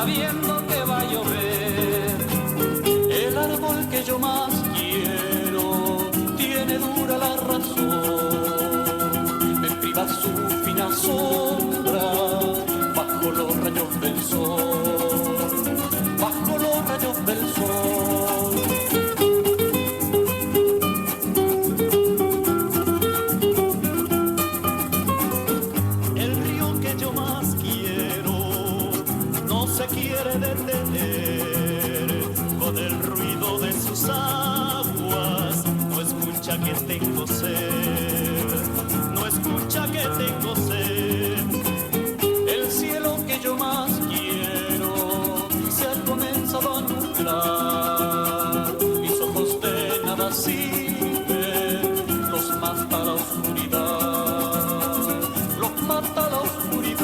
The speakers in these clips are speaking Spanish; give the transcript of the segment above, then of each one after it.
sabiendo que va a llover. El árbol que yo más quiero tiene dura la razón, me priva su fina sombra bajo los rayos del sol, bajo los rayos del sol. El río que yo más quiero no se quiere detener, con el ruido de sus aguas no escucha que tengo sed, no escucha que tengo sed. El cielo que yo más quiero se ha comenzado a nublar, mis ojos de nada sirven, los mata la oscuridad, los mata la oscuridad.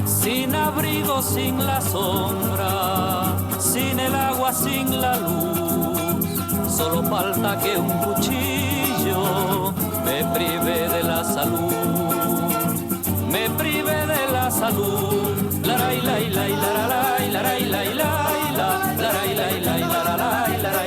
Sin abrigo, sin la sombra, sin el agua, sin la luz, solo falta que un cuchillo me prive de la salud, me prive de la salud. La la la la la la la la la la la la la la la la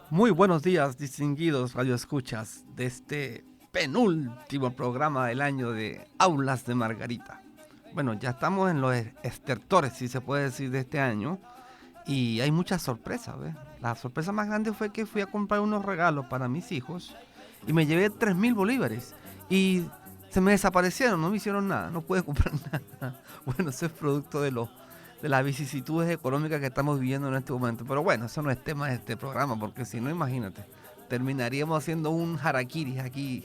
Muy buenos días, distinguidos radioescuchas de este penúltimo programa del año de Aulas de Margarita. Bueno, ya estamos en los estertores, si se puede decir, de este año, y hay muchas sorpresas, ¿ves? La sorpresa más grande fue que fui a comprar unos regalos para mis hijos y me llevé 3,000 bolívares y se me desaparecieron, no me hicieron nada, no pude comprar nada. Bueno, eso es producto de las vicisitudes económicas que estamos viviendo en este momento. Pero bueno, eso no es tema de este programa, porque si no, imagínate, terminaríamos haciendo un harakiri aquí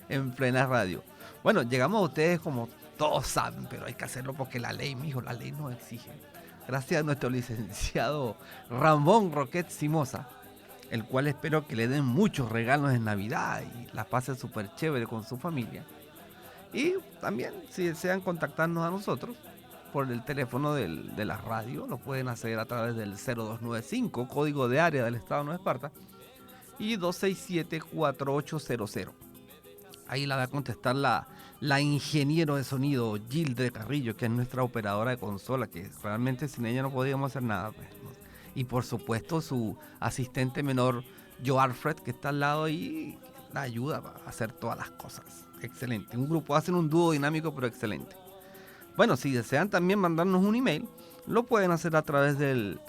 en plena radio. Bueno, llegamos a ustedes como todos saben, pero hay que hacerlo porque la ley, mijo, la ley nos exige. Gracias a nuestro licenciado Ramón Roquet Simosa, el cual espero que le den muchos regalos en Navidad y la pase súper chévere con su familia. Y también, si desean contactarnos a nosotros por el teléfono de la radio, lo pueden hacer a través del 0295, código de área del estado de Nueva Esparta, y 267-4800. Ahí la va a contestar la ingeniero de sonido Gilde Carrillo, que es nuestra operadora de consola, que realmente sin ella no podíamos hacer nada, pues, ¿no? Y por supuesto su asistente menor, Joe Alfred, que está al lado y la ayuda a hacer todas las cosas. Excelente, un grupo, hacen un dúo dinámico pero excelente. Bueno, si desean también mandarnos un email, lo pueden hacer a través del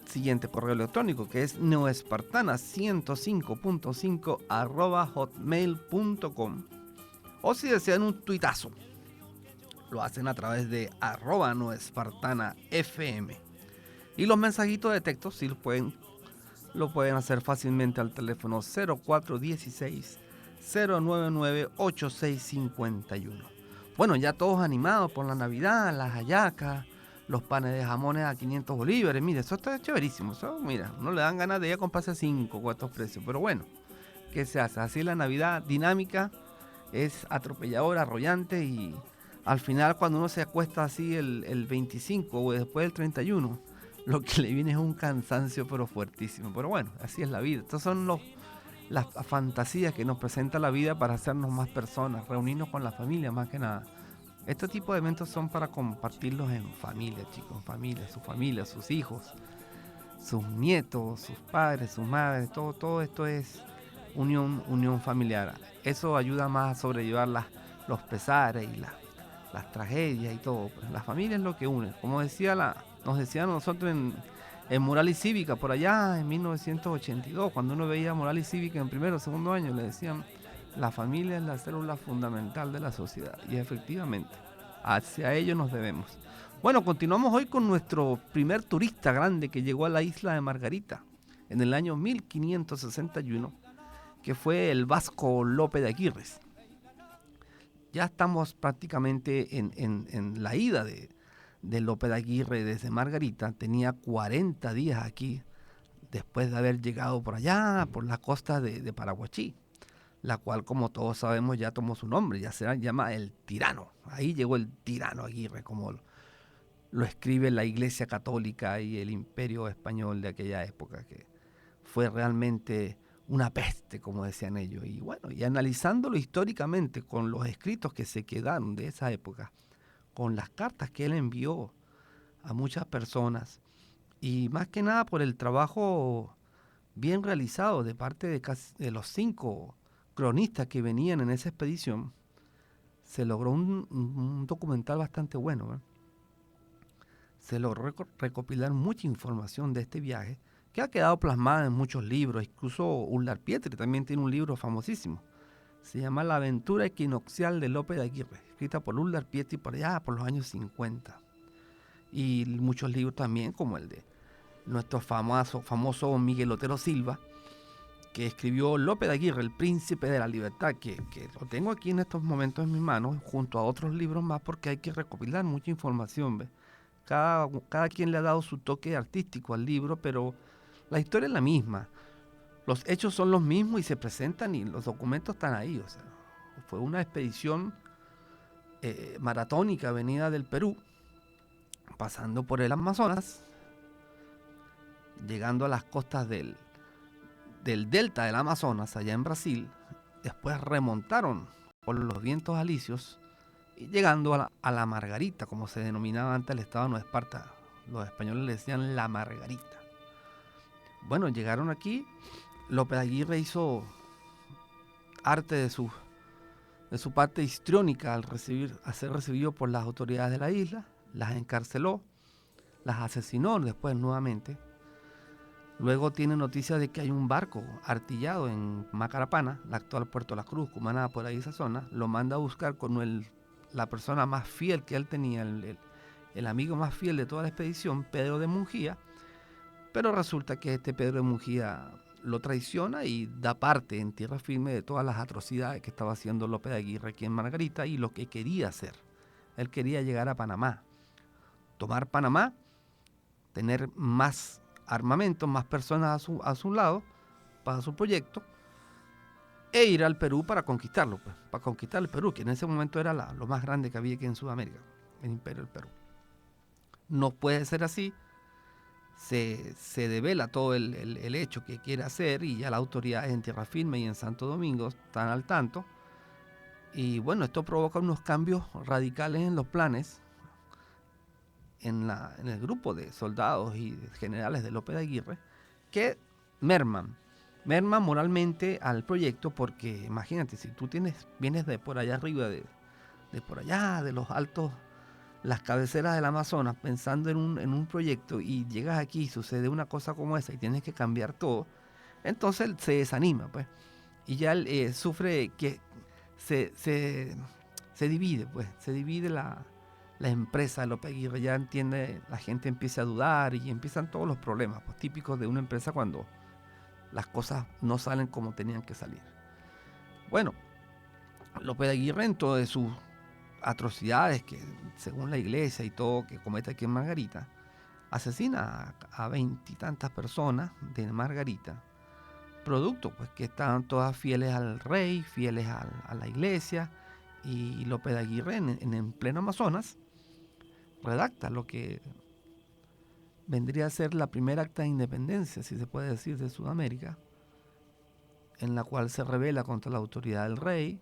siguiente correo electrónico, que es neoespartana105.5 @hotmail.com. O si desean un tuitazo, lo hacen a través de @noespartanafm. Y los mensajitos de texto sí lo pueden hacer fácilmente al teléfono 0416-099-8651. Bueno, ya todos animados por la Navidad, las hallacas, los panes de jamones a 500 bolívares. Mire, eso está chéverísimo. Eso, mira, no le dan ganas de ir a comprarse 5 con estos precios. Pero bueno, ¿qué se hace? Así la Navidad dinámica es atropelladora, arrollante, y al final cuando uno se acuesta así el 25 o después del 31, lo que le viene es un cansancio pero fuertísimo. Pero bueno, así es la vida. Estos son las fantasías que nos presenta la vida para hacernos más personas, reunirnos con la familia más que nada. Este tipo de eventos son para compartirlos en familia, chicos, en familia, sus hijos, sus nietos, sus padres, sus madres, todo esto es unión familiar. Eso ayuda más a sobrellevar los pesares y las tragedias y todo. Pues la familia es lo que une. Como nos decían nosotros en Moral y Cívica, por allá en 1982, cuando uno veía Moral y Cívica en primero o segundo año, le decían: la familia es la célula fundamental de la sociedad. Y efectivamente, hacia ello nos debemos. Bueno, continuamos hoy con nuestro primer turista grande que llegó a la isla de Margarita en el año 1561, que fue el Vasco Lope de Aguirre. Ya estamos prácticamente en la ida de Lope de Aguirre desde Margarita, tenía 40 días aquí después de haber llegado por allá, por la costa de Paraguachí, la cual, como todos sabemos, ya tomó su nombre, ya se llama el Tirano. Ahí llegó el Tirano Aguirre, como lo escribe la Iglesia Católica y el Imperio Español de aquella época, que fue realmente una peste, como decían ellos. Y bueno, y analizándolo históricamente con los escritos que se quedaron de esa época, con las cartas que él envió a muchas personas, y más que nada por el trabajo bien realizado de parte de los 5 cronistas que venían en esa expedición, se logró un documental bastante bueno, ¿eh? Se logró recopilar mucha información de este viaje, que ha quedado plasmada en muchos libros. Incluso Ullar Pietri también tiene un libro famosísimo. Se llama La aventura equinoccial de Lope de Aguirre, escrita por Ullar Pietri por allá por los años 50. Y muchos libros también, como el de nuestro famoso Miguel Otero Silva, que escribió Lope de Aguirre, el príncipe de la libertad, que lo tengo aquí en estos momentos en mis manos, junto a otros libros más, porque hay que recopilar mucha información, ¿ves? Cada quien le ha dado su toque artístico al libro, pero la historia es la misma. Los hechos son los mismos y se presentan y los documentos están ahí. O sea, fue una expedición maratónica venida del Perú, pasando por el Amazonas, llegando a las costas del delta del Amazonas, allá en Brasil. Después remontaron por los vientos alisios y llegando a la Margarita, como se denominaba antes el estado de Nueva Esparta. Los españoles le decían la Margarita. Bueno, llegaron aquí. Lope de Aguirre hizo arte de su parte histriónica al ser recibido por las autoridades de la isla, las encarceló, las asesinó después nuevamente. Luego tiene noticias de que hay un barco artillado en Macarapana, la actual Puerto La Cruz, Cumaná, por ahí esa zona. Lo manda a buscar con la persona más fiel que él tenía, el amigo más fiel de toda la expedición, Pedro de Mungía. Pero resulta que este Pedro de Mungía lo traiciona y da parte en tierra firme de todas las atrocidades que estaba haciendo Lope de Aguirre aquí en Margarita y lo que quería hacer. Él quería llegar a Panamá, tomar Panamá, tener más armamento, más personas a su lado para su proyecto e ir al Perú para conquistarlo, pues, para conquistar el Perú, que en ese momento era lo más grande que había aquí en Sudamérica, el Imperio del Perú. No puede ser así. Se devela todo el hecho que quiere hacer y ya las autoridades en tierra firme y en Santo Domingo están al tanto. Y bueno, esto provoca unos cambios radicales en los planes en el grupo de soldados y generales de Lope de Aguirre, que merman moralmente al proyecto, porque imagínate, si tú vienes de por allá arriba, de por allá, de los altos, las cabeceras del Amazonas, pensando en un proyecto, y llegas aquí y sucede una cosa como esa y tienes que cambiar todo, entonces él se desanima, pues, y ya él sufre que se divide, pues, se divide la empresa de Lope de Aguirre. Ya entiende, la gente empieza a dudar y empiezan todos los problemas, pues, típicos de una empresa cuando las cosas no salen como tenían que salir. Bueno, Lope de Aguirre, en todas sus atrocidades que según la iglesia y todo que comete aquí en Margarita, asesina a 20 y tantas personas de Margarita, producto pues que estaban todas fieles al rey, fieles a la iglesia, y Lope de Aguirre en pleno Amazonas redacta lo que vendría a ser la primera acta de independencia, si se puede decir, de Sudamérica, en la cual se rebela contra la autoridad del rey,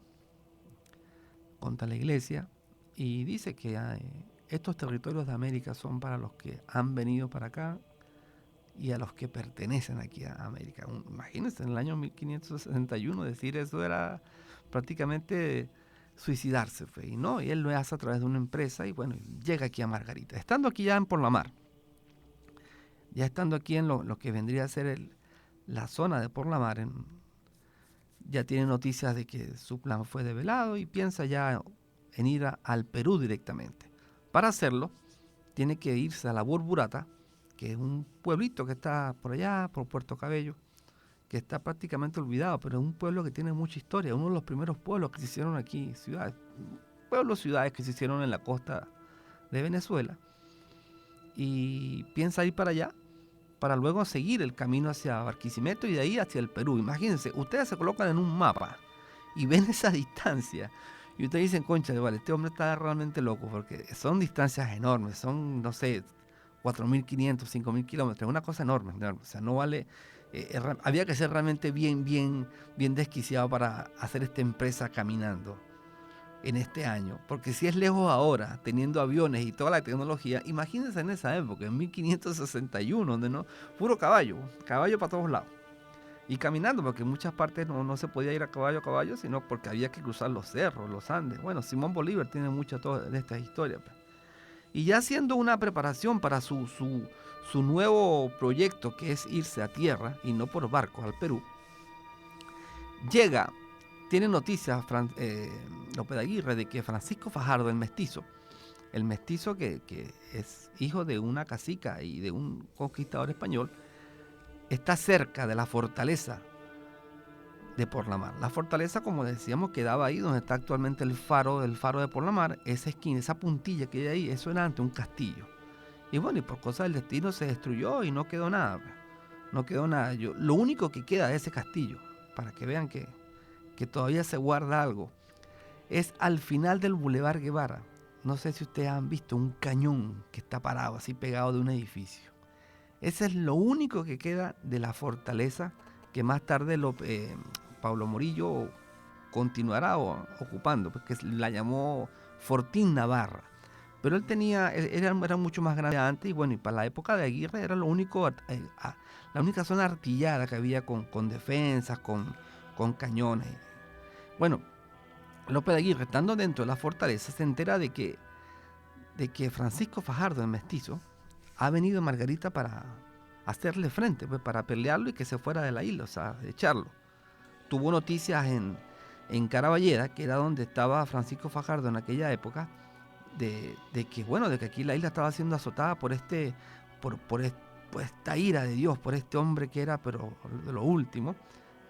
contra la iglesia, y dice que estos territorios de América son para los que han venido para acá y a los que pertenecen aquí a América. Imagínense, en el año 1561 decir eso era prácticamente suicidarse, y no, y él lo hace a través de una empresa, y bueno, llega aquí a Margarita, estando aquí ya en Por la Mar, ya estando aquí en lo que vendría a ser la zona de Por la Mar, ya tiene noticias de que su plan fue develado y piensa ya en ir al Perú directamente. Para hacerlo, tiene que irse a la Burburata, que es un pueblito que está por allá, por Puerto Cabello, que está prácticamente olvidado, pero es un pueblo que tiene mucha historia, uno de los primeros pueblos que se hicieron aquí, ciudades que se hicieron en la costa de Venezuela, y piensa ir para allá, para luego seguir el camino hacia Barquisimeto y de ahí hacia el Perú. Imagínense, ustedes se colocan en un mapa y ven esa distancia y ustedes dicen, concha, vale, este hombre está realmente loco, porque son distancias enormes, son, no sé, 4.500, 5.000 kilómetros, una cosa enorme, enorme. O sea, no vale, había que ser realmente bien desquiciado para hacer esta empresa caminando en este año, porque si es lejos ahora, teniendo aviones y toda la tecnología, imagínense en esa época, en 1561, donde no, puro caballo para todos lados, y caminando, porque en muchas partes no se podía ir a caballo, sino porque había que cruzar los cerros, los Andes. Bueno, Simón Bolívar tiene mucho de estas historias, pues. Y ya haciendo una preparación para su nuevo proyecto, que es irse a tierra y no por barco al Perú, tiene noticias López de Aguirre de que Francisco Fajardo, el mestizo que es hijo de una cacica y de un conquistador español, está cerca de la fortaleza de Porlamar. La fortaleza, como decíamos, quedaba ahí donde está actualmente el faro de Porlamar. Esa esquina, esa puntilla que hay ahí, eso era antes un castillo. Y bueno, y por cosas del destino se destruyó y no quedó nada. No quedó nada. Lo único que queda de ese castillo, para que vean que todavía se guarda algo, es al final del Boulevard Guevara. No sé si ustedes han visto un cañón que está parado así pegado de un edificio. Ese es lo único que queda de la fortaleza que más tarde Pablo Morillo continuará ocupando, porque la llamó Fortín Navarra. Pero él era mucho más grande antes, y bueno, y para la época de Aguirre era la única zona artillada que había con defensas, con cañones. Bueno, López de Aguirre, estando dentro de la fortaleza, se entera de que Francisco Fajardo, el mestizo, ha venido a Margarita para hacerle frente, pues, para pelearlo y que se fuera de la isla, o sea, echarlo. Tuvo noticias en Caraballeda, que era donde estaba Francisco Fajardo en aquella época, de que aquí la isla estaba siendo azotada por esta ira de Dios, por este hombre que era, pero de lo último,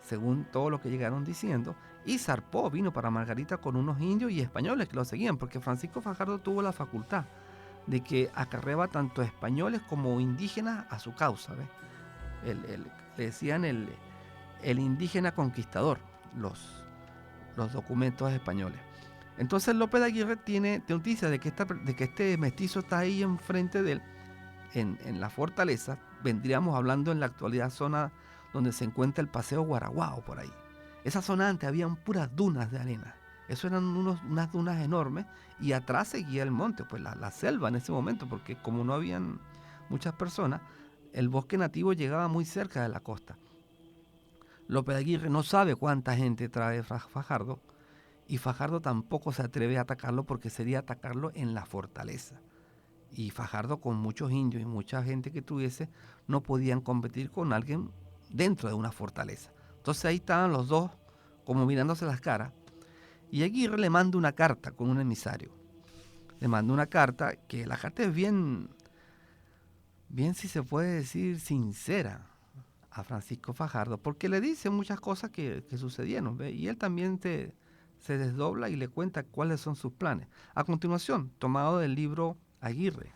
según todo lo que llegaron diciendo, y zarpó, vino para Margarita con unos indios y españoles que lo seguían, porque Francisco Fajardo tuvo la facultad de que acarreaba tanto españoles como indígenas a su causa, ¿ves? Le decían el indígena conquistador, los documentos españoles. Entonces López de Aguirre tiene noticia de que este mestizo está ahí enfrente de él, en la fortaleza. Vendríamos hablando en la actualidad zona donde se encuentra el Paseo Guaraguao, por ahí. Esa zona antes habían puras dunas de arena. Eso eran unas dunas enormes, y atrás seguía el monte, pues la selva en ese momento, porque como no habían muchas personas, el bosque nativo llegaba muy cerca de la costa. López de Aguirre no sabe cuánta gente trae Fajardo, y Fajardo tampoco se atreve a atacarlo, porque sería atacarlo en la fortaleza. Y Fajardo, con muchos indios y mucha gente que tuviese, no podían competir con alguien dentro de una fortaleza. Entonces ahí estaban los dos como mirándose las caras, y Aguirre le manda una carta con un emisario. Le manda una carta que la carta es bien, si se puede decir, sincera a Francisco Fajardo, porque le dice muchas cosas que sucedieron, ¿ve? Y él también se desdobla y le cuenta cuáles son sus planes. A continuación, tomado del libro Aguirre,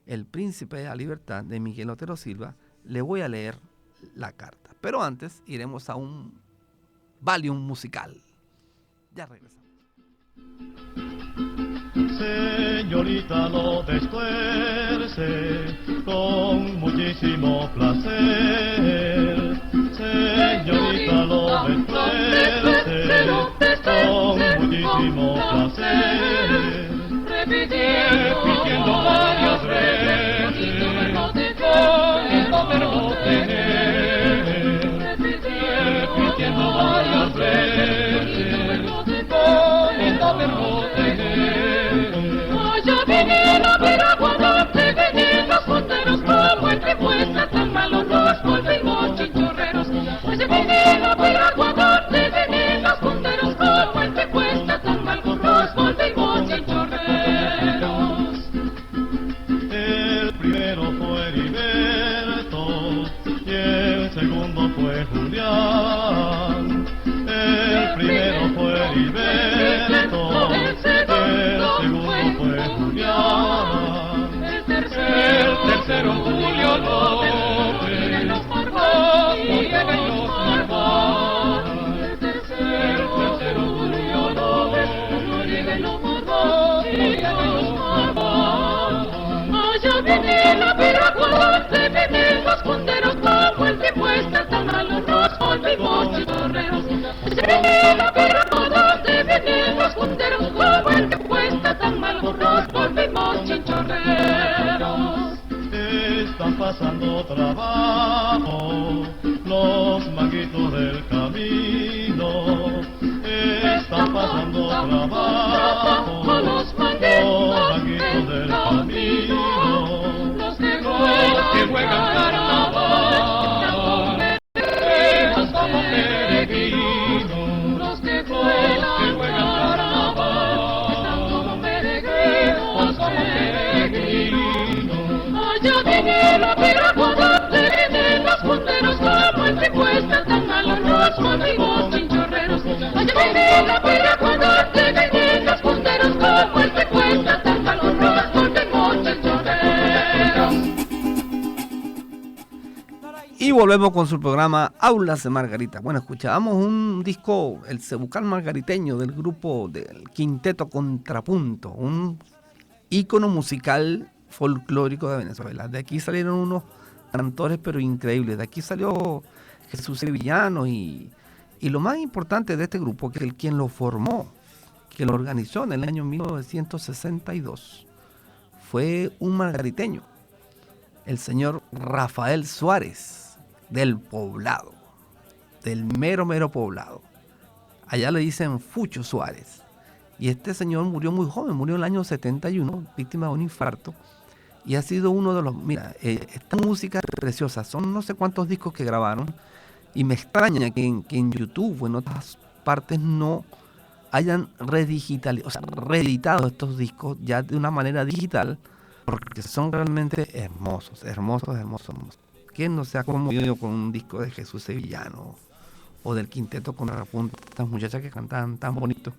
El Príncipe de la Libertad, de Miguel Otero Silva, le voy a leer la carta. Pero antes iremos a un Valium musical. Ya regresamos. Señorita, lo descuerce con muchísimo placer. Señorita, lo descuerce con muchísimo placer. Repitiendo varias veces con el verbo tener. Repitiendo varias veces con el verbo tener. Allá viene la piragua, te vienen los monteros, como entre puestas tan malos nos volvimos chinchorreros. Allá viene la piragua, te vienen los monteros, como entre puestas tan malos nos volvimos están pasando trabajo, los manguitos del camino, están pasando trabajo, los manguitos del camino, los que juegan carnaval, están como peregrinos, los que juegan carnaval, están como peregrinos, allá viene la piragüita, le vienen los punteros, como el que cuesta tan malos los amigos chinchorreros. Allá viene la piragüita, le vienen los punteros, como el que cuesta tan malos los amigos chinchorreros. Y volvemos con su programa Aulas de Margarita. Bueno, escuchábamos un disco, el Cebucal Margariteño, del grupo del Quinteto Contrapunto, un ícono musical folclórico de Venezuela. De aquí salieron unos cantores pero increíbles. De aquí salió Jesús Sevillano y lo más importante de este grupo, que quien lo formó, que lo organizó en el año 1962, fue un margariteño, el señor Rafael Suárez, del Poblado, del mero Poblado. Allá le dicen Fucho Suárez. Y este señor murió muy joven, murió en el año 71, víctima de un infarto. Y ha sido uno de los... Mira, esta música es preciosa. Son no sé cuántos discos que grabaron. Y me extraña que en YouTube o en otras partes no hayan reeditado estos discos ya de una manera digital, porque son realmente hermosos. ¿Quién no se ha conmovido con un disco de Jesús Sevillano o del Quinteto Contrapunto? Estas muchachas que cantaban tan bonito.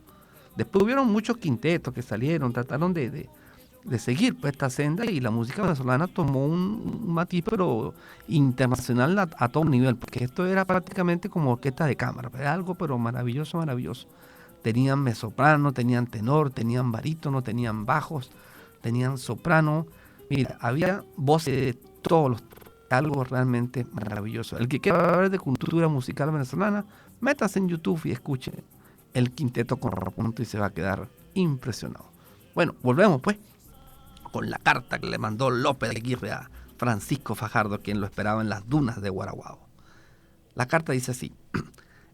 Después hubieron muchos quintetos que salieron, trataron de seguir pues esta senda, y la música venezolana tomó un matiz pero internacional a todo nivel, porque esto era prácticamente como orquesta de cámara, era algo pero maravilloso. Tenían mezzosoprano, tenían tenor, tenían barítono, tenían bajos, tenían soprano. Mira, había voces de todos los... Algo realmente maravilloso. El que quiera ver de cultura musical venezolana, métase en YouTube y escuche el Quinteto Contrapunto y se va a quedar impresionado. Bueno, volvemos pues con la carta que le mandó López de Aguirre a Francisco Fajardo, quien lo esperaba en las dunas de Guaraguao. La carta dice así: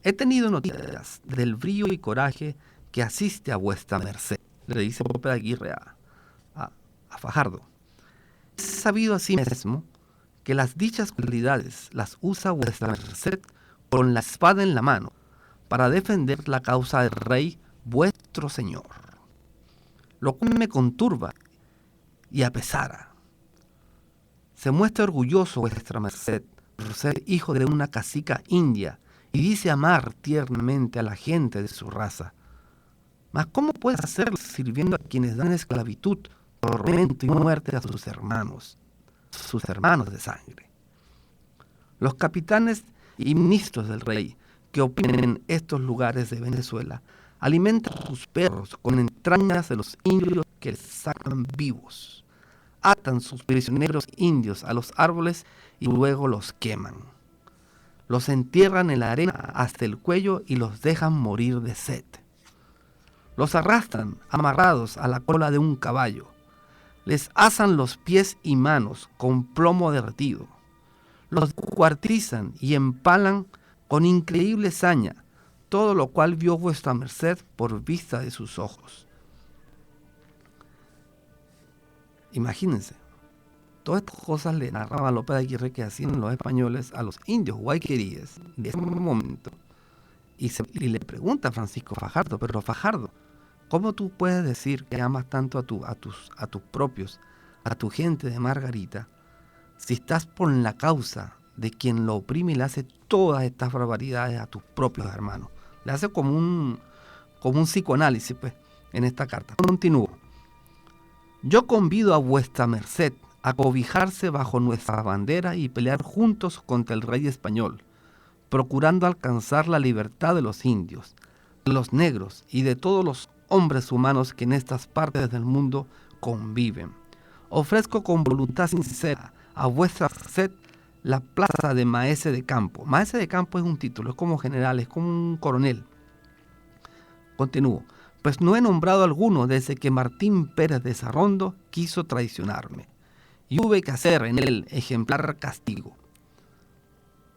he tenido noticias del brío y coraje que asiste a vuestra merced, le dice López de Aguirre a Fajardo. He sabido así mismo que las dichas cualidades las usa vuestra merced con la espada en la mano para defender la causa del rey vuestro señor, lo cual me conturba y apesara. Se muestra orgulloso vuestra merced por ser hijo de una cacica india y dice amar tiernamente a la gente de su raza. Mas ¿cómo puede hacerlo sirviendo a quienes dan esclavitud, tormento y muerte a sus hermanos de sangre? Los capitanes y ministros del rey que opinan en estos lugares de Venezuela alimentan a sus perros con entrañas de los indios que les sacan vivos, atan sus prisioneros indios a los árboles y luego los queman, los entierran en la arena hasta el cuello y los dejan morir de sed, los arrastran amarrados a la cola de un caballo, les asan los pies y manos con plomo derretido, los cuartizan y empalan con increíble saña, todo lo cual vio vuestra merced por vista de sus ojos. Imagínense, todas estas cosas le narraba López de Aguirre que hacían los españoles a los indios guayqueríes de ese momento. Y le pregunta a Francisco Fajardo: pero Fajardo, ¿cómo tú puedes decir que amas tanto a tus propios, a tu gente de Margarita, si estás por la causa de quien lo oprime y le hace todas estas barbaridades a tus propios hermanos? Le hace como un psicoanálisis pues, en esta carta. Continúo. Yo convido a vuestra merced a cobijarse bajo nuestra bandera y pelear juntos contra el rey español, procurando alcanzar la libertad de los indios, de los negros y de todos los hombres humanos que en estas partes del mundo conviven. Ofrezco con voluntad sincera a vuestra merced la plaza de maese de campo. Maese de campo es un título, es como general, es como un coronel. Continúo. Pues no he nombrado alguno desde que Martín Pérez de Sarrondo quiso traicionarme. y hube que hacer en él ejemplar castigo.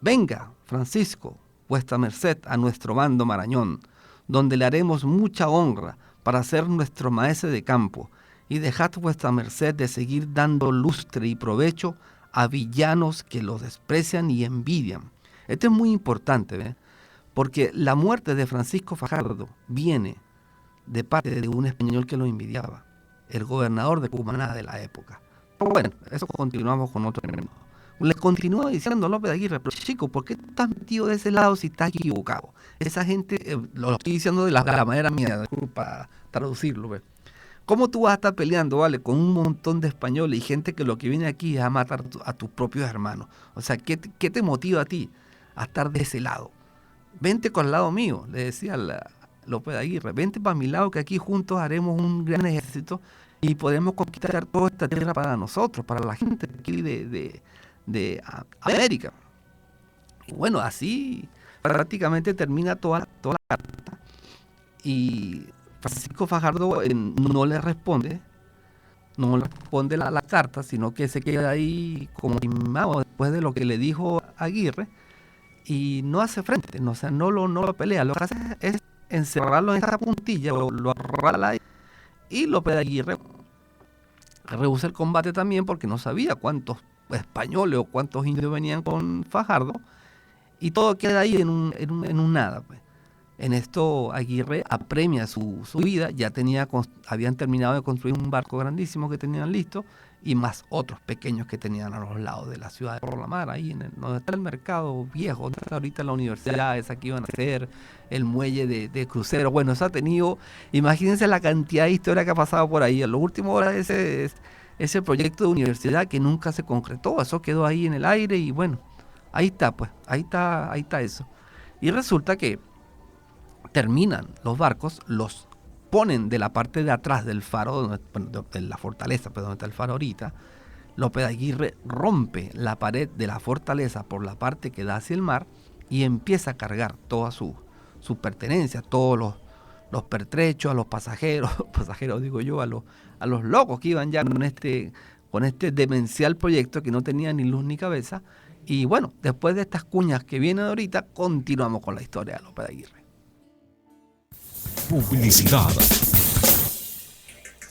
Venga, Francisco, vuestra merced, a nuestro bando Marañón, donde le haremos mucha honra para ser nuestro maese de campo, y dejad vuestra merced de seguir dando lustre y provecho a villanos que los desprecian y envidian. Esto es muy importante, ¿ve? Porque la muerte de Francisco Fajardo viene de parte de un español que lo envidiaba, el gobernador de Cumaná de la época. Pero bueno, eso continuamos con otro enemigo. Le continúa diciendo López de Aguirre, pero chico, ¿por qué estás metido de ese lado si estás equivocado? Esa gente, lo estoy diciendo de la manera mía, para traducirlo, ¿ve? ¿Cómo tú vas a estar peleando, vale, con un montón de españoles y gente que lo que viene aquí es a matar a tus propios hermanos? O sea, ¿qué te motiva a ti a estar de ese lado? Vente con el lado mío, le decía López de Aguirre, vente para mi lado que aquí juntos haremos un gran ejército y podemos conquistar toda esta tierra para nosotros, para la gente aquí de América. Y bueno, así prácticamente termina toda la carta y Francisco Fajardo no le responde la carta, sino que se queda ahí como animado después de lo que le dijo Aguirre y no hace frente, no, o sea, no lo pelea, lo que hace es encerrarlo en esta puntilla, lo arrala ahí, y López de Aguirre rehúsa el combate también porque no sabía cuántos españoles o cuántos indios venían con Fajardo, y todo queda ahí en un nada, pues. En esto Aguirre apremia su vida, ya habían terminado de construir un barco grandísimo que tenían listo y más otros pequeños que tenían a los lados de la ciudad de Porlamar, ahí donde está el mercado viejo, donde está ahorita la universidad, esa que iban a hacer, el muelle de cruceros. Bueno, eso ha tenido, imagínense la cantidad de historia que ha pasado por ahí. En los últimos horas ese proyecto de universidad que nunca se concretó, eso quedó ahí en el aire y bueno, ahí está pues, ahí está eso. Y resulta que terminan los barcos, los ponen de la parte de atrás del faro, de la fortaleza, donde está el faro ahorita. López de Aguirre rompe la pared de la fortaleza por la parte que da hacia el mar y empieza a cargar todas sus pertenencias, todos los pertrechos, a los pasajeros digo yo, a los locos que iban ya con este demencial proyecto que no tenía ni luz ni cabeza. Y bueno, después de estas cuñas que vienen ahorita, continuamos con la historia de López de Aguirre. Publicidad.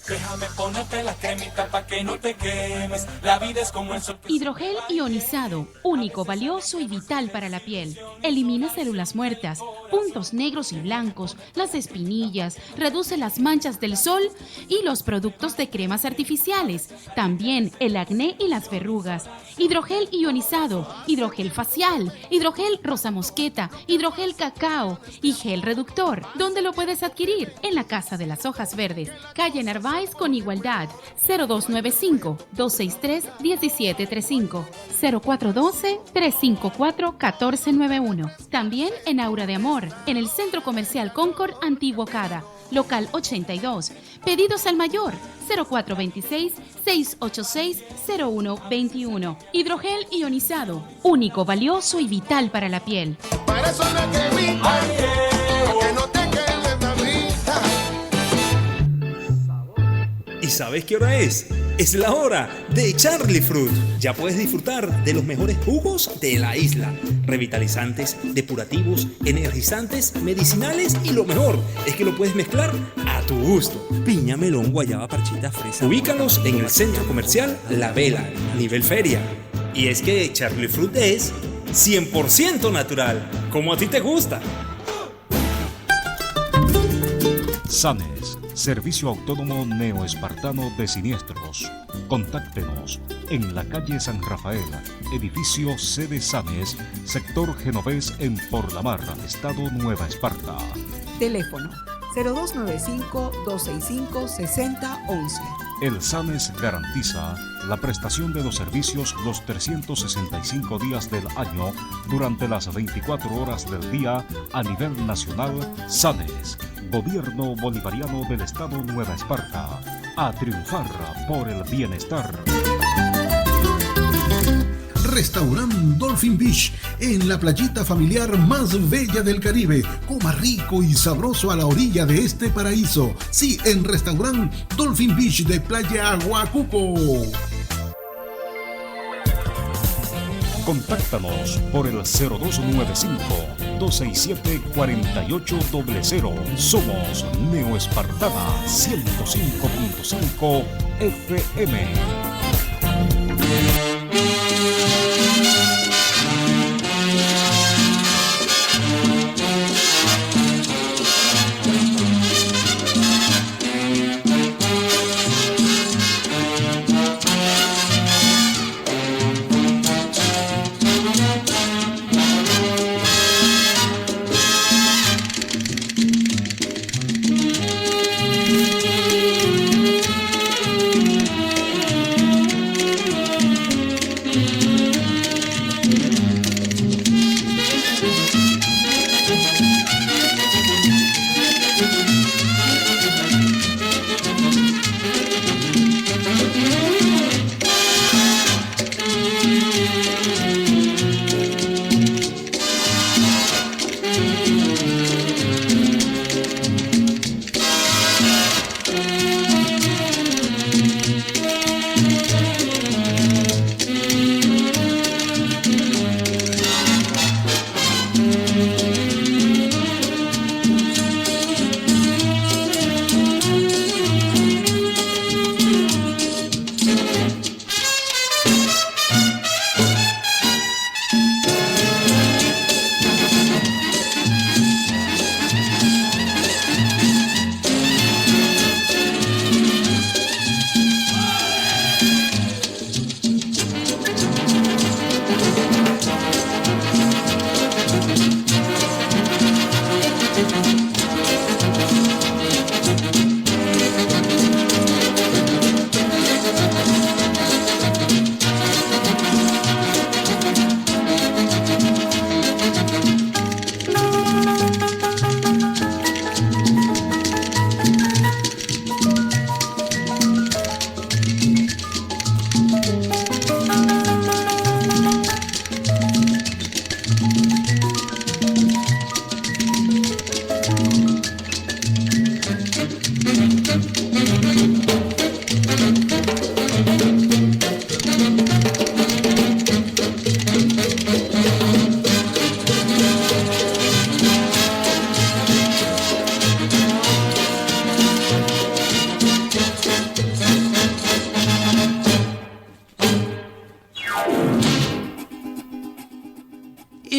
Déjame ponerte la cremita pa' que no te quemes. La vida es como el sol. Hidrogel ionizado, único, valioso y vital para la piel. Elimina células muertas, puntos negros y blancos, las espinillas, reduce las manchas del sol y los productos de cremas artificiales. También el acné y las verrugas. Hidrogel ionizado, hidrogel facial, hidrogel rosa mosqueta, hidrogel cacao y gel reductor. ¿Dónde lo puedes adquirir? En la Casa de las Hojas Verdes, calle Narváez con Igualdad, 0295-263-1735, 0412-354-1491. También en Aura de Amor, en el Centro Comercial Concord Antiguo Cada, local 82. Pedidos al mayor, 0426-686-0121. Hidrogel ionizado, único, valioso y vital para la piel. Para eso la cremita, que no te quemes, mamita. ¿Y sabes qué hora es? Es la hora de Charlie Fruit. Ya puedes disfrutar de los mejores jugos de la isla. Revitalizantes, depurativos, energizantes, medicinales y lo mejor es que lo puedes mezclar a tu gusto. Piña, melón, guayaba, parchita, fresa. Ubícalos en el Centro Comercial La Vela, nivel feria. Y es que Charlie Fruit es 100% natural, como a ti te gusta. Sanes, Servicio Autónomo Neoespartano de Siniestros. Contáctenos en la calle San Rafael, edificio sede Sanes, sector Genovés en Porlamar, estado Nueva Esparta. Teléfono 0295-265-6011. El Sanes garantiza la prestación de los servicios los 365 días del año durante las 24 horas del día a nivel nacional. Sanes, Gobierno Bolivariano del Estado Nueva Esparta, a triunfar por el bienestar. Restaurant Dolphin Beach, en la playita familiar más bella del Caribe. Coma rico y sabroso a la orilla de este paraíso. Sí, en Restaurant Dolphin Beach de Playa Aguacuco. Contáctanos por el 0295-267-4800. Somos Neo Espartana 105.5 FM.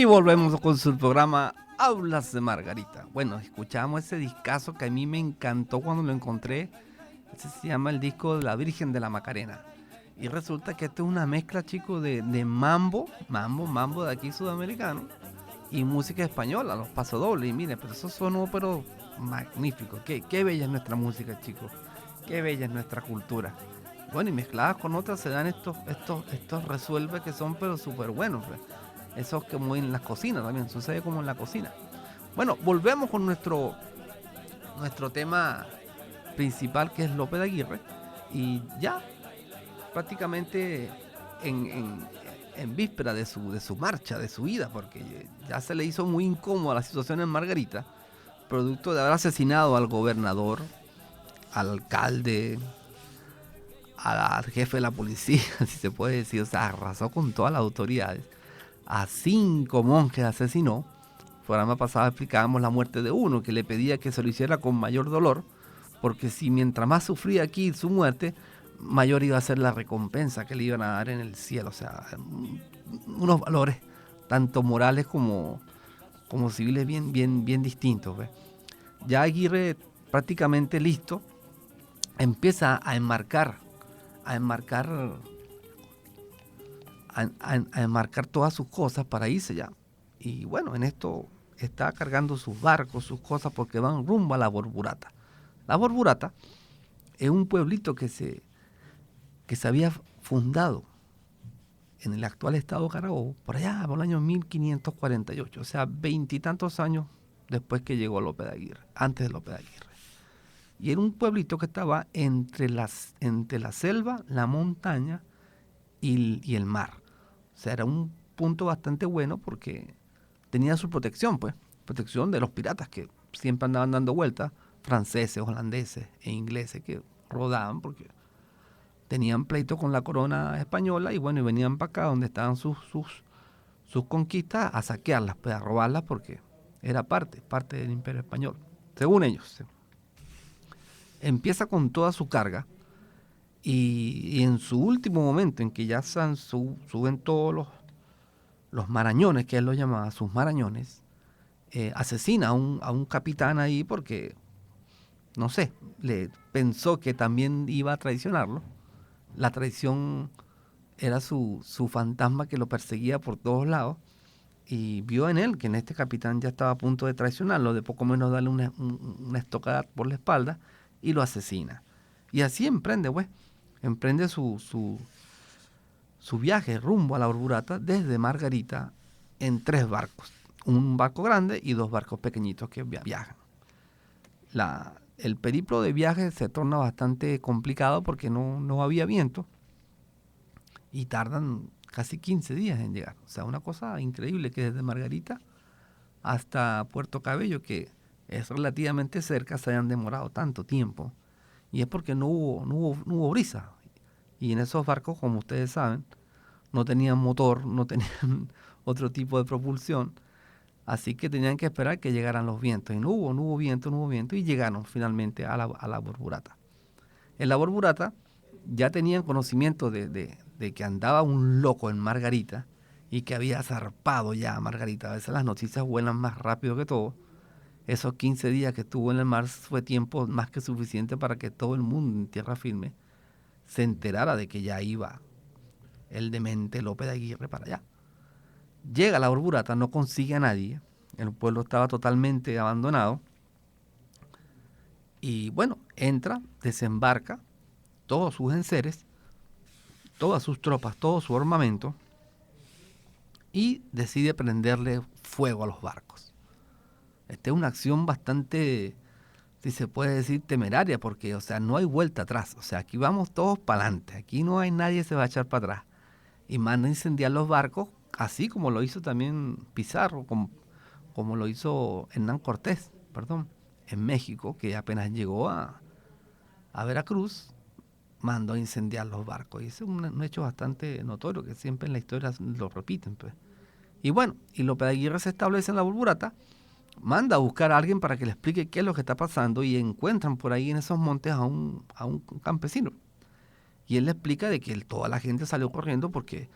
Volvemos con su programa Aulas de Margarita. Bueno, escuchamos ese discazo que a mí me encantó cuando lo encontré. Ese se llama el disco de la Virgen de la Macarena. Y resulta que esto es una mezcla, chicos, de mambo de aquí sudamericano y música española, los pasodobles. Y miren, pero eso sonó pero magnífico. Qué bella es nuestra música, chicos. Qué bella es nuestra cultura. Bueno, y mezcladas con otras se dan estos resuelves que son pero súper buenos, pues. Eso es como en las cocinas también, sucede como en la cocina. Bueno, volvemos con nuestro tema principal, que es Lope de Aguirre. Y ya prácticamente en víspera de su marcha, de su ida, porque ya se le hizo muy incómoda la situación en Margarita, producto de haber asesinado al gobernador, al alcalde, al jefe de la policía, si se puede decir. O sea, arrasó con todas las autoridades. A 5 monjes asesinó. El programa pasado explicábamos la muerte de uno, que le pedía que se lo hiciera con mayor dolor, porque si mientras más sufría aquí su muerte, mayor iba a ser la recompensa que le iban a dar en el cielo. O sea, unos valores tanto morales como civiles bien distintos, ¿ves? Ya Aguirre, prácticamente listo, empieza a enmarcar todas sus cosas para irse ya. Y bueno, en esto está cargando sus barcos, sus cosas, porque van rumbo a la Borburata. La Borburata es un pueblito que se había fundado en el actual estado Carabobo, por allá, por el año 1548, o sea, 20 y tantos años después que llegó Lope de Aguirre, antes de Lope de Aguirre. Y era un pueblito que estaba entre la selva, la montaña y el mar. O sea, era un punto bastante bueno porque tenía su protección, pues, protección de los piratas que siempre andaban dando vueltas, franceses, holandeses e ingleses que rodaban porque tenían pleito con la corona española y bueno, y venían para acá donde estaban sus sus conquistas a saquearlas, pues, a robarlas, porque era parte del Imperio Español, según ellos. Empieza con toda su carga y en su último momento, en que ya suben todos los marañones, que él los llamaba, sus marañones, asesina a un capitán ahí porque, no sé, le pensó que también iba a traicionarlo. La traición era su fantasma que lo perseguía por todos lados, y vio en él que en este capitán ya estaba a punto de traicionarlo, de poco menos darle una estocada por la espalda, y lo asesina. Y así emprende su viaje rumbo a la Borburata desde Margarita en 3 barcos, un barco grande y 2 barcos pequeñitos que viajan. El periplo de viaje se torna bastante complicado porque no había viento y tardan casi 15 días en llegar. O sea, una cosa increíble, que desde Margarita hasta Puerto Cabello, que es relativamente cerca, se hayan demorado tanto tiempo. Y es porque no hubo brisa. Y en esos barcos, como ustedes saben, no tenían motor, no tenían otro tipo de propulsión. Así que tenían que esperar que llegaran los vientos. Y no hubo viento, y llegaron finalmente a la Borburata. En la Borburata ya tenían conocimiento de que andaba un loco en Margarita y que había zarpado ya a Margarita. A veces las noticias vuelan más rápido que todo. Esos 15 días que estuvo en el mar fue tiempo más que suficiente para que todo el mundo en tierra firme se enterara de que ya iba el demente Lope de Aguirre para allá. Llega a la Borburata, no consigue a nadie, el pueblo estaba totalmente abandonado, y bueno, entra, desembarca todos sus enseres, todas sus tropas, todo su armamento, y decide prenderle fuego a los barcos. Esta es una acción bastante, si se puede decir, temeraria, porque, o sea, no hay vuelta atrás. O sea, aquí vamos todos para adelante, aquí no hay nadie que se va a echar para atrás. Y manda a incendiar los barcos, así como lo hizo también Pizarro, como lo hizo Hernán Cortés, en México, que apenas llegó a Veracruz, mandó a incendiar los barcos. Y ese es un hecho bastante notorio, que siempre en la historia lo repiten, pues. Y bueno, y Lope de Aguirre se establece en la Borburata, manda a buscar a alguien para que le explique qué es lo que está pasando, y encuentran por ahí en esos montes a un campesino. Y él le explica de que toda la gente salió corriendo porque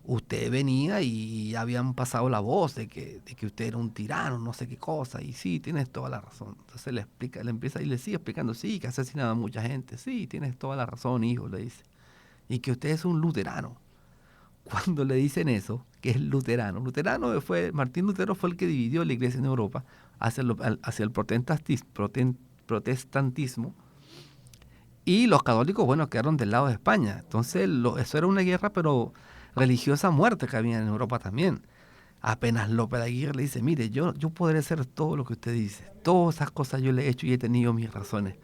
usted venía y habían pasado la voz de que usted era un tirano, no sé qué cosa, y sí, tienes toda la razón. Entonces le empieza y le sigue explicando, sí, que asesinaba a mucha gente, sí, tienes toda la razón, hijo, le dice. Y que usted es un luterano. Cuando le dicen eso, que es luterano, Martín Lutero fue el que dividió la iglesia en Europa hacia el protestantismo, y los católicos, bueno, quedaron del lado de España. Entonces eso era una guerra, pero religiosa a muerte, que había en Europa también. Apenas Lope de Aguirre le dice, mire, yo podré hacer todo lo que usted dice, todas esas cosas yo le he hecho y he tenido mis razones,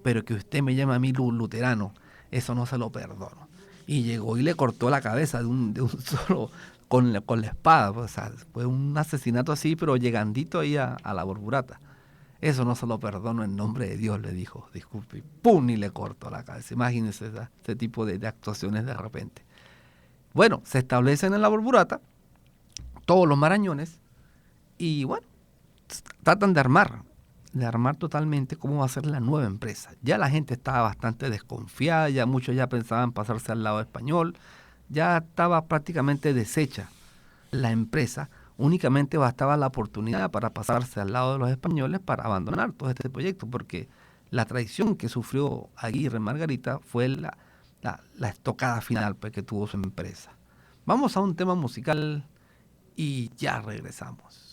pero que usted me llame a mí luterano, eso no se lo perdono. Y llegó y le cortó la cabeza de un solo, con la espada. O sea, fue un asesinato así, pero llegandito ahí a la Borburata. Eso no se lo perdono en nombre de Dios, le dijo, disculpe, y ¡pum! Y le cortó la cabeza. Imagínense ese tipo de actuaciones de repente. Bueno, se establecen en la Borburata todos los marañones, y bueno, tratan de armar totalmente cómo va a ser la nueva empresa. Ya la gente estaba bastante desconfiada, ya muchos ya pensaban pasarse al lado español, ya estaba prácticamente deshecha la empresa, únicamente bastaba la oportunidad para pasarse al lado de los españoles para abandonar todo este proyecto, porque la traición que sufrió Aguirre en Margarita fue la estocada final, pues, que tuvo su empresa. Vamos a un tema musical y ya regresamos.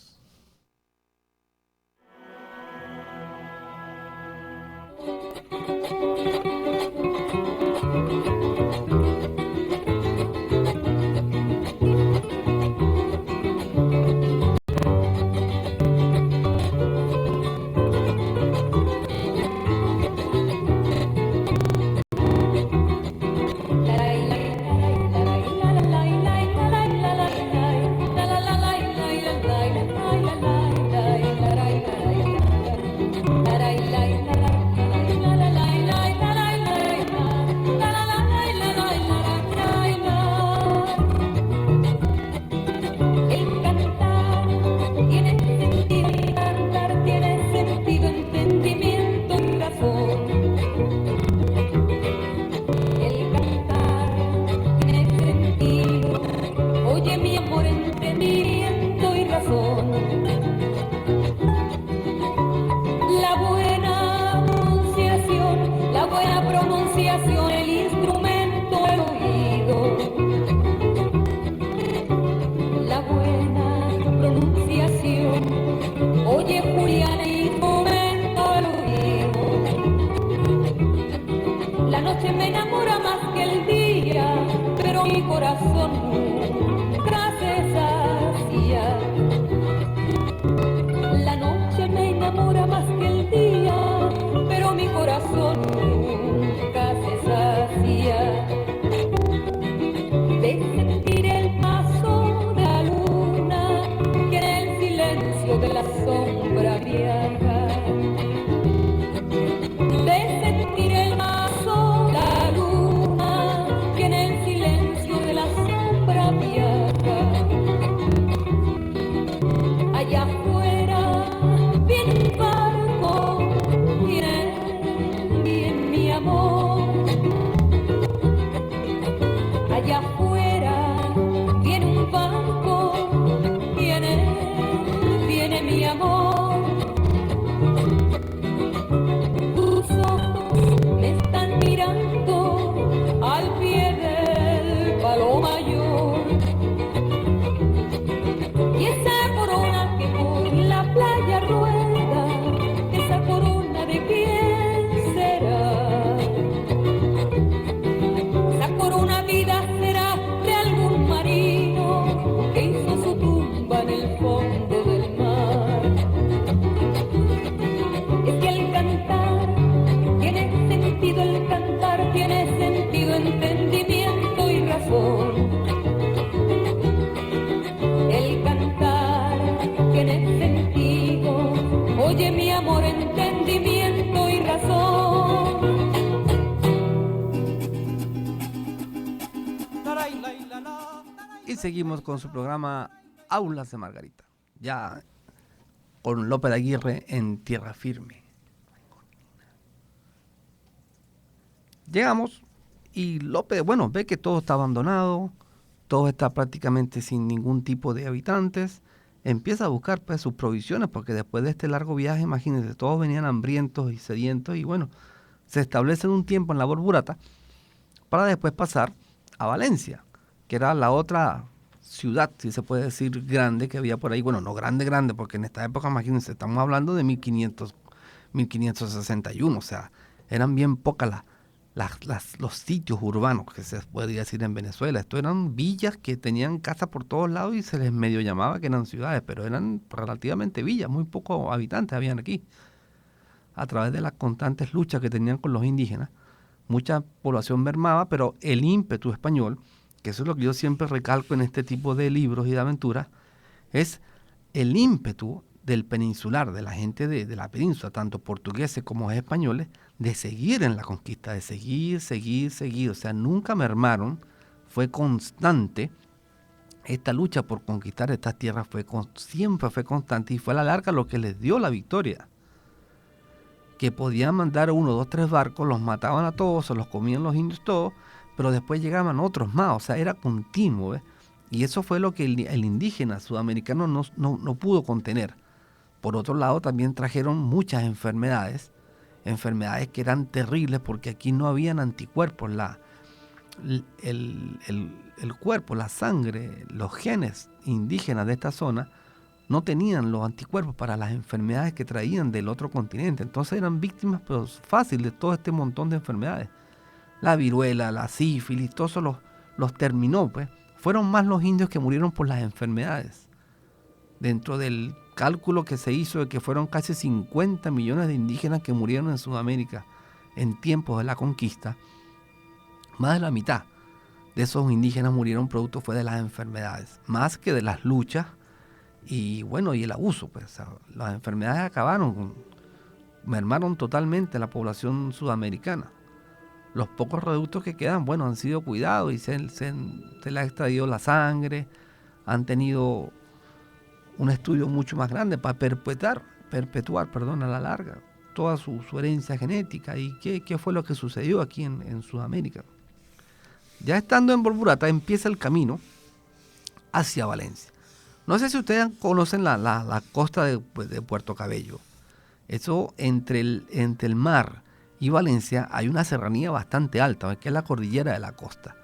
corazón nunca se sacia. La noche me enamora más que el día, pero mi corazón nunca se sacia. De sentir el paso de la luna que en el silencio de la sombra viaja. De sentir el paso de la luna que en el silencio de la sombra viaja. Allá afuera viene un barco y en mi amor. Allá afuera viene un barco y en él viene mi amor. Tus ojos me están mirando al pie del palo mayor. Y esa corona que por la playa rueda, esa corona de quién será. Esa corona vida será de algún marino que hizo su tumba en el fondo del mar. Es que el cantar tiene sentido, el cantar tiene sentido, entendimiento y razón. El cantar tiene sentido, oye mi amor, entendimiento y razón. Y seguimos con su programa Aulas de Margarita, ya con Lope de Aguirre en Tierra Firme. Llegamos y Lope, bueno, ve que todo está abandonado, todo está prácticamente sin ningún tipo de habitantes. Empieza a buscar pues sus provisiones, porque después de este largo viaje, imagínense, todos venían hambrientos y sedientos, y bueno, se establece un tiempo en la Borburata para después pasar a Valencia, que era la otra ciudad, si se puede decir, grande que había por ahí. Bueno, no grande, porque en esta época, imagínense, estamos hablando de 1561, o sea, eran bien pocas los sitios urbanos que se podría decir en Venezuela. Esto eran villas que tenían casas por todos lados y se les medio llamaba que eran ciudades, pero eran relativamente villas, muy pocos habitantes habían aquí. A través de las constantes luchas que tenían con los indígenas, mucha población mermaba, pero el ímpetu español, que eso es lo que yo siempre recalco en este tipo de libros y de aventuras, es el ímpetu del peninsular, de la gente de la península, tanto portugueses como españoles, de seguir en la conquista, de seguir, o sea, nunca mermaron, fue constante. Esta lucha por conquistar estas tierras siempre fue constante, y fue a la larga lo que les dio la victoria. Que podían mandar 1, 2, 3 barcos, los mataban a todos, se los comían los indios todos, pero después llegaban otros más, o sea, era continuo, ¿ves? Y eso fue lo que el indígena sudamericano no pudo contener. Por otro lado, también trajeron muchas enfermedades que eran terribles, porque aquí no habían anticuerpos. El cuerpo, la sangre, los genes indígenas de esta zona no tenían los anticuerpos para las enfermedades que traían del otro continente. Entonces eran víctimas pero fáciles de todo este montón de enfermedades. La viruela, la sífilis, todo eso los terminó, pues. Fueron más los indios que murieron por las enfermedades. Dentro del cálculo que se hizo de que fueron casi 50 millones de indígenas que murieron en Sudamérica en tiempos de la conquista, más de la mitad de esos indígenas murieron producto fue de las enfermedades, más que de las luchas y bueno, y el abuso, pues. O sea, las enfermedades mermaron totalmente la población sudamericana. Los pocos reductos que quedan, bueno, han sido cuidados y se les ha extraído la sangre, han tenido un estudio mucho más grande para perpetuar, a la larga, toda su herencia genética y qué fue lo que sucedió aquí en Sudamérica. Ya estando en Borburata empieza el camino hacia Valencia. No sé si ustedes conocen la costa de Puerto Cabello. Eso entre el mar y Valencia hay una serranía bastante alta, que es la cordillera de la costa.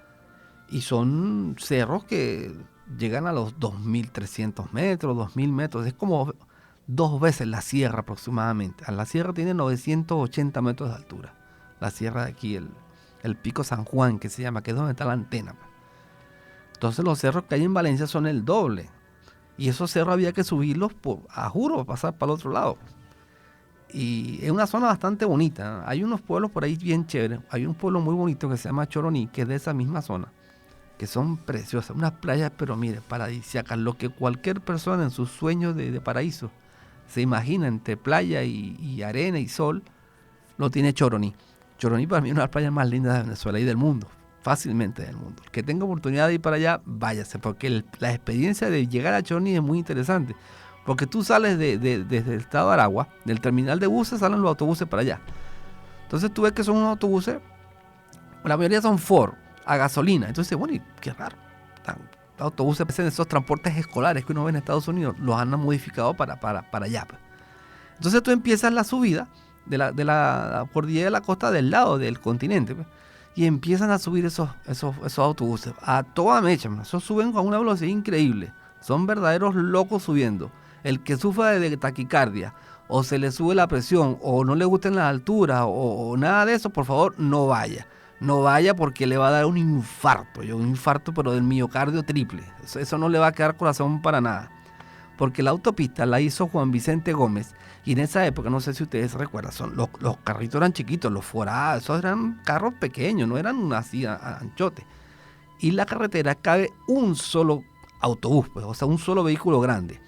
Y son cerros que llegan a los 2.300 metros, 2.000 metros. Es como 2 veces la sierra aproximadamente. La sierra tiene 980 metros de altura. La sierra de aquí, el Pico San Juan, que se llama, que es donde está la antena. Entonces los cerros que hay en Valencia son el doble. Y esos cerros había que subirlos, a juro, para pasar para el otro lado. Y es una zona bastante bonita. Hay unos pueblos por ahí bien chéveres. Hay un pueblo muy bonito que se llama Choroní, que es de esa misma zona, que son preciosas. Unas playas, pero mire, paradisíacas. Lo que cualquier persona en sus sueños de paraíso se imagina entre playa y arena y sol, lo tiene Choroní. Choroní para mí es una de las playas más lindas de Venezuela y del mundo. Fácilmente del mundo. El que tenga oportunidad de ir para allá, váyase, porque la experiencia de llegar a Choroní es muy interesante. Porque tú sales desde el estado de Aragua, del terminal de buses, salen los autobuses para allá. Entonces tú ves que son unos autobuses, la mayoría son Ford, a gasolina. Entonces, bueno, y qué raro. Autobuses, esos transportes escolares que uno ve en Estados Unidos, los han modificado para allá. Pues. Entonces tú empiezas la subida de la cordillera de la costa del lado del continente, pues, y empiezan a subir esos autobuses a toda mecha. Esos suben con una velocidad increíble. Son verdaderos locos subiendo. El que sufra de taquicardia, o se le sube la presión, o no le gustan las alturas, o nada de eso, por favor, no vaya. No vaya porque le va a dar un infarto, pero del miocardio triple. Eso no le va a quedar corazón para nada. Porque la autopista la hizo Juan Vicente Gómez, y en esa época, no sé si ustedes recuerdan, los carritos eran chiquitos, los Forá, esos eran carros pequeños, no eran así anchotes. Y la carretera cabe un solo autobús, pues, o sea, un solo vehículo grande.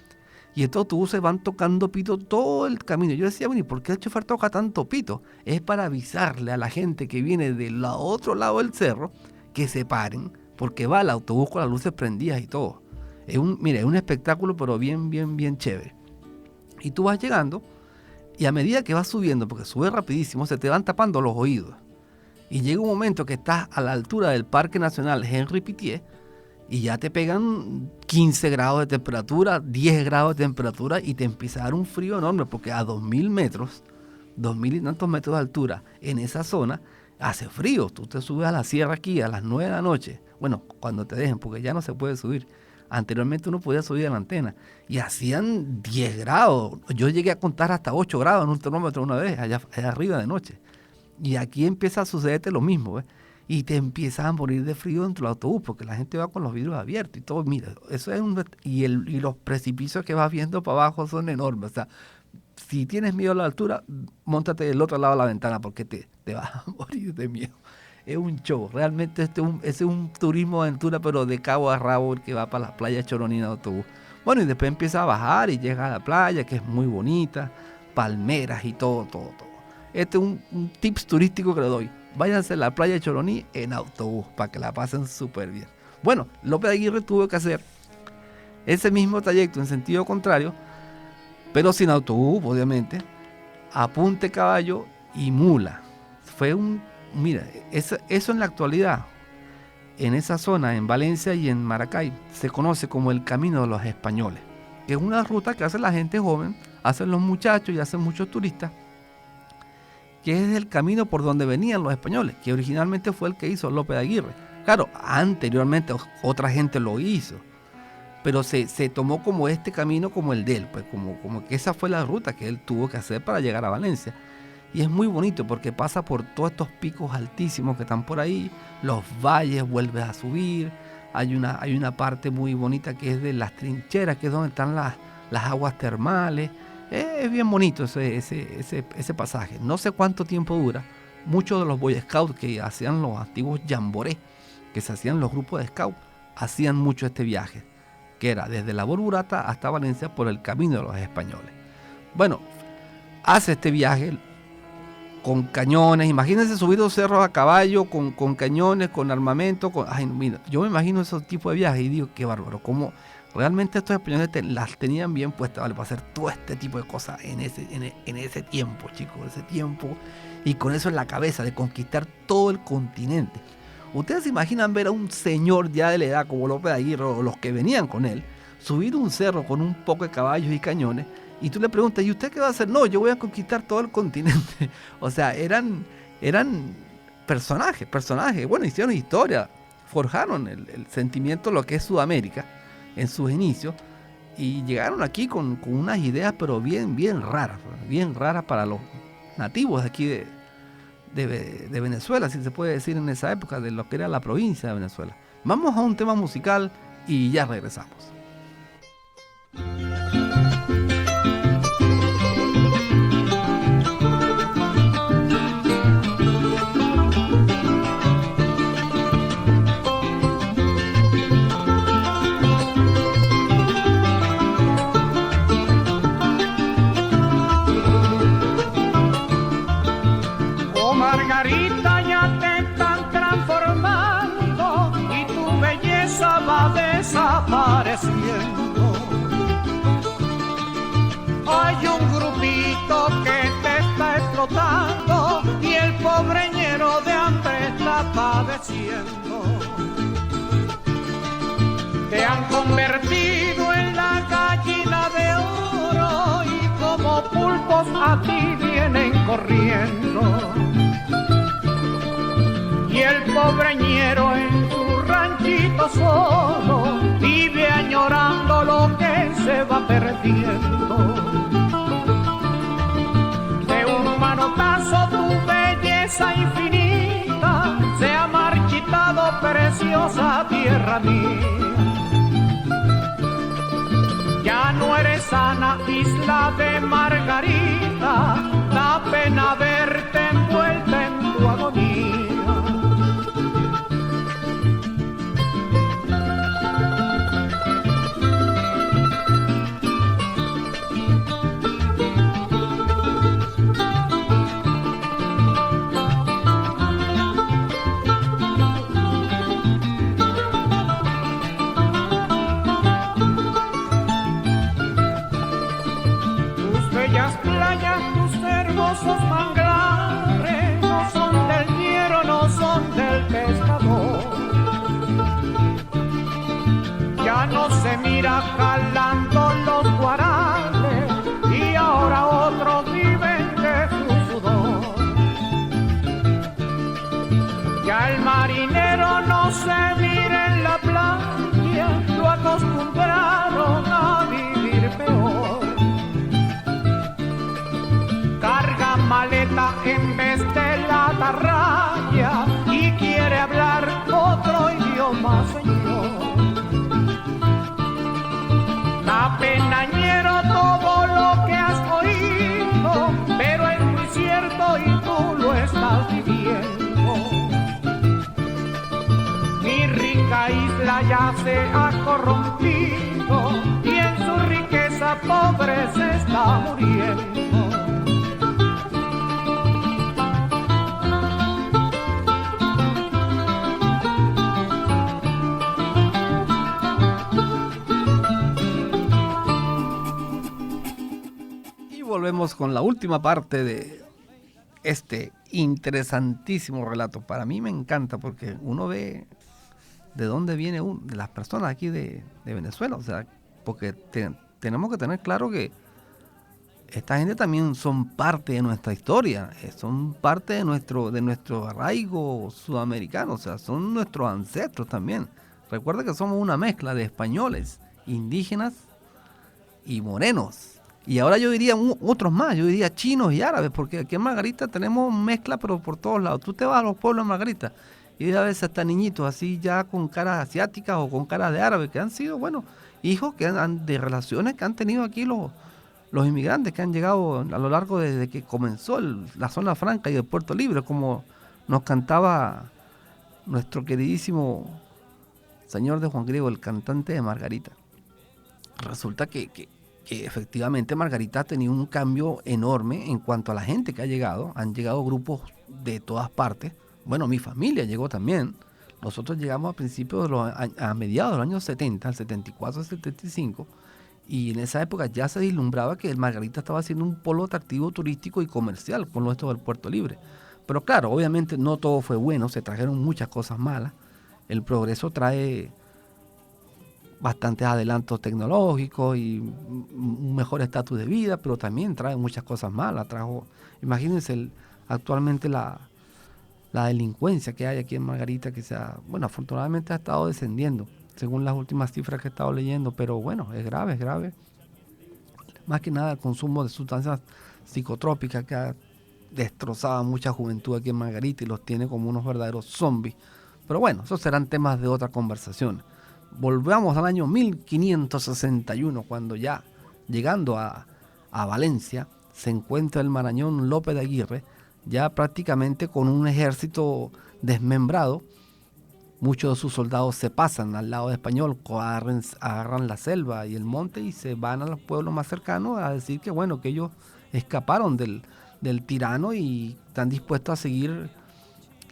Y estos autobuses van tocando pito todo el camino. Yo decía, bueno, ¿y por qué el chofer toca tanto pito? Es para avisarle a la gente que viene del otro lado del cerro que se paren, porque va el autobús con las luces prendidas y todo. Es un espectáculo, pero bien chévere. Y tú vas llegando, y a medida que vas subiendo, porque sube rapidísimo, se te van tapando los oídos. Y llega un momento que estás a la altura del Parque Nacional Henri Pittier, y ya te pegan 15 grados de temperatura, 10 grados de temperatura, y te empieza a dar un frío enorme, porque a 2.000 metros, 2.000 y tantos metros de altura, en esa zona, hace frío. Tú te subes a la sierra aquí a las 9 de la noche, bueno, cuando te dejen, porque ya no se puede subir. Anteriormente uno podía subir a la antena, y hacían 10 grados. Yo llegué a contar hasta 8 grados en un termómetro una vez, allá arriba de noche. Y aquí empieza a sucederte lo mismo, ¿ves? Y te empiezas a morir de frío dentro del autobús, porque la gente va con los vidrios abiertos y todo. Mira, eso es y los precipicios que vas viendo para abajo son enormes. O sea, si tienes miedo a la altura, móntate del otro lado de la ventana, porque te vas a morir de miedo. Es un show. Realmente es un turismo de aventura, pero de cabo a rabo, el que va para la playa Choroní en autobús. Bueno, y después empieza a bajar y llega a la playa, que es muy bonita, palmeras y todo. Este es un tips turístico que le doy. Váyanse a la playa de Choroní en autobús para que la pasen súper bien. Bueno, López de Aguirre tuvo que hacer ese mismo trayecto en sentido contrario, pero sin autobús, obviamente, a punta de caballo y mula. Mira, eso en la actualidad, en esa zona, en Valencia y en Maracay, se conoce como el Camino de los Españoles, que es una ruta que hace la gente joven, hacen los muchachos y hacen muchos turistas, que es el camino por donde venían los españoles, que originalmente fue el que hizo López de Aguirre. Claro, anteriormente otra gente lo hizo, pero se tomó como este camino como el de él, pues como que esa fue la ruta que él tuvo que hacer para llegar a Valencia. Y es muy bonito porque pasa por todos estos picos altísimos que están por ahí, los valles, vuelves a subir, hay una parte muy bonita que es de las trincheras, que es donde están las aguas termales. Es bien bonito ese pasaje. No sé cuánto tiempo dura. Muchos de los Boy Scouts que hacían los antiguos jamboree, que se hacían los grupos de Scouts, hacían mucho este viaje, que era desde la Borburata hasta Valencia por el Camino de los Españoles. Bueno, hace este viaje con cañones. Imagínense subir los cerros a caballo, con cañones, con armamento. Mira, yo me imagino esos tipos de viajes y digo, qué bárbaro, cómo realmente estos españoles las tenían bien puestas, ¿vale? Para hacer todo este tipo de cosas en ese tiempo, chicos, ese tiempo, y con eso en la cabeza de conquistar todo el continente. ¿Ustedes se imaginan ver a un señor ya de la edad como López de Aguirre o los que venían con él, subir un cerro con un poco de caballos y cañones, y tú le preguntas, ¿y usted qué va a hacer? No, yo voy a conquistar todo el continente. O sea, eran personajes. Bueno, hicieron historia, forjaron el sentimiento de lo que es Sudamérica en sus inicios, y llegaron aquí con unas ideas pero bien raras para los nativos de aquí de Venezuela, si se puede decir en esa época, de lo que era la provincia de Venezuela. Vamos a un tema musical y ya regresamos. Margarita, ya te están transformando y tu belleza va desapareciendo. Hay un grupito que te está explotando y el pobreñero de hambre está padeciendo. Te han convertido en la gallina de oro y como pulpos a ti vienen corriendo. Y el pobreñero en su ranchito solo vive añorando lo que se va perdiendo. De un manotazo tu belleza infinita se ha marchitado, preciosa tierra mía. Ya no eres sana, isla de Margarita, da pena verte envuelta en tu agonía. Tus manglares no son del fiero, no son del pescador. Ya no se mira jalando los guarales y ahora otros viven de su sudor. Ya el marinero no se mira en la playa, lo acostumbraron a vivir peor. Carga maleta en vez de la atarraya y quiere hablar otro idioma, señor. Da penañero todo lo que has oído, pero es muy cierto y tú lo estás viviendo. Mi rica isla ya se ha corrompido y en su riqueza pobre se está muriendo. Volvemos con la última parte de este interesantísimo relato. Para mí me encanta porque uno ve de dónde viene de las personas aquí de Venezuela. O sea, porque tenemos que tener claro que esta gente también son parte de nuestra historia, son parte de nuestro arraigo sudamericano, o sea, son nuestros ancestros también. Recuerda que somos una mezcla de españoles, indígenas y morenos. Y ahora yo diría otros más, yo diría chinos y árabes, porque aquí en Margarita tenemos mezcla, pero por todos lados. Tú te vas a los pueblos de Margarita y a veces hasta niñitos así ya con caras asiáticas o con caras de árabes, que han sido, bueno, hijos que de relaciones que han tenido aquí los inmigrantes que han llegado a lo largo desde que comenzó la zona franca y el Puerto Libre, como nos cantaba nuestro queridísimo señor de Juan Griego, el cantante de Margarita. Resulta que efectivamente Margarita ha tenido un cambio enorme en cuanto a la gente que ha llegado. Han llegado grupos de todas partes. Bueno, mi familia llegó también. Nosotros llegamos a mediados de los años 70, al 74, al 75, y en esa época ya se vislumbraba que el Margarita estaba siendo un polo atractivo turístico y comercial con esto del Puerto Libre. Pero claro, obviamente no todo fue bueno, se trajeron muchas cosas malas. El progreso trae bastantes adelantos tecnológicos y un mejor estatus de vida, pero también trae muchas cosas malas. Imagínense actualmente la delincuencia que hay aquí en Margarita, que bueno, afortunadamente ha estado descendiendo, según las últimas cifras que he estado leyendo, pero bueno, es grave, es grave. Más que nada el consumo de sustancias psicotrópicas que ha destrozado a mucha juventud aquí en Margarita y los tiene como unos verdaderos zombies, Pero bueno, esos serán temas de otra conversación. Volvamos al año 1561, cuando ya llegando a Valencia se encuentra el Marañón López de Aguirre, ya prácticamente con un ejército desmembrado. Muchos de sus soldados se pasan al lado español, agarran la selva y el monte y se van a los pueblos más cercanos a decir que bueno, que ellos escaparon del tirano y están dispuestos a seguir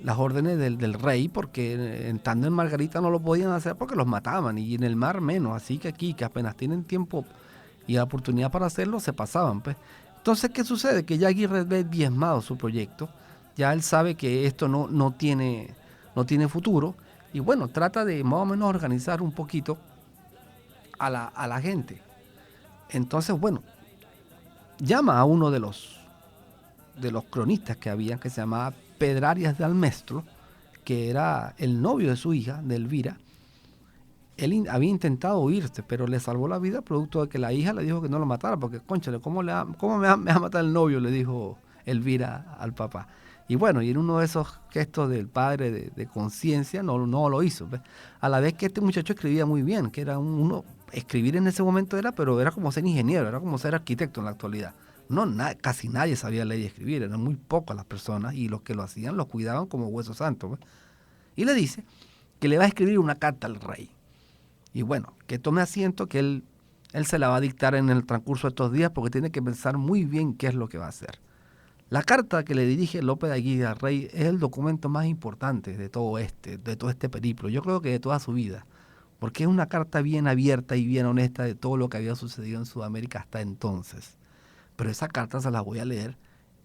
las órdenes del rey, porque estando en Margarita no lo podían hacer porque los mataban, y en el mar menos. Así que aquí, que apenas tienen tiempo y la oportunidad para hacerlo, se pasaban, pues. Entonces, ¿qué sucede? Que ya Aguirre ve diezmado su proyecto, ya él sabe que esto no tiene futuro, y bueno, trata de más o menos organizar un poquito a la gente. Entonces, bueno, llama a uno de los cronistas que había, que se llamaba Pedrarias de Almestro, que era el novio de su hija, de Elvira. Él había intentado huirse, pero le salvó la vida producto de que la hija le dijo que no lo matara, porque, cónchale, ¿cómo me va a matar el novio?, le dijo Elvira al papá. Y bueno, y en uno de esos gestos del padre de conciencia no lo hizo, ¿ves? A la vez que este muchacho escribía muy bien, que era escribir en ese momento pero era como ser ingeniero, era como ser arquitecto en la actualidad. Casi nadie sabía leer y escribir, eran muy pocas las personas, y los que lo hacían los cuidaban como hueso santo, ¿ves? Y le dice que le va a escribir una carta al rey. Y bueno, que tome asiento, que él se la va a dictar en el transcurso de estos días, porque tiene que pensar muy bien qué es lo que va a hacer. La carta que le dirige López de Aguirre al rey es el documento más importante de todo este periplo, yo creo que de toda su vida, porque es una carta bien abierta y bien honesta de todo lo que había sucedido en Sudamérica hasta entonces. Pero esa carta se la voy a leer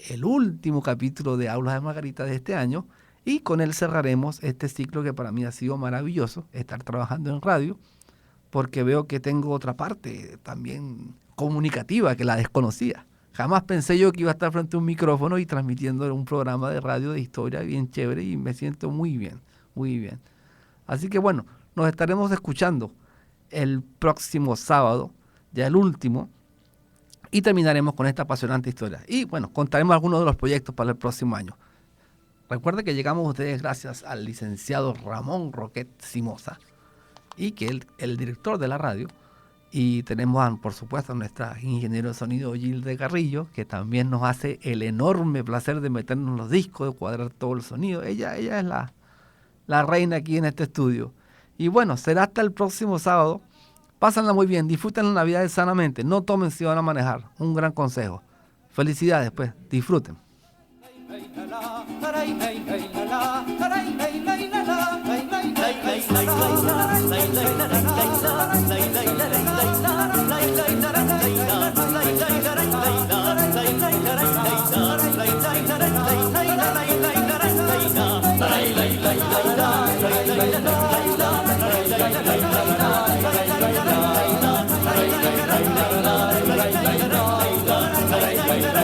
el último capítulo de Aulas de Margarita de este año, y con él cerraremos este ciclo que para mí ha sido maravilloso, estar trabajando en radio, porque veo que tengo otra parte también comunicativa que la desconocía. Jamás pensé yo que iba a estar frente a un micrófono y transmitiendo un programa de radio de historia bien chévere, y me siento muy bien, muy bien. Así que bueno, nos estaremos escuchando el próximo sábado, ya el último, y terminaremos con esta apasionante historia. Y bueno, contaremos algunos de los proyectos para el próximo año. Recuerden que llegamos a ustedes gracias al licenciado Ramón Roquet Simosa, y que el director de la radio. Y tenemos, por supuesto, a nuestra ingeniero de sonido Gilde Carrillo, que también nos hace el enorme placer de meternos en los discos, de cuadrar todo el sonido. Ella es la reina aquí en este estudio. Y bueno, será hasta el próximo sábado. Pásenla muy bien, disfruten la Navidad sanamente, no tomen si van a manejar. Un gran consejo. Felicidades, pues, disfruten.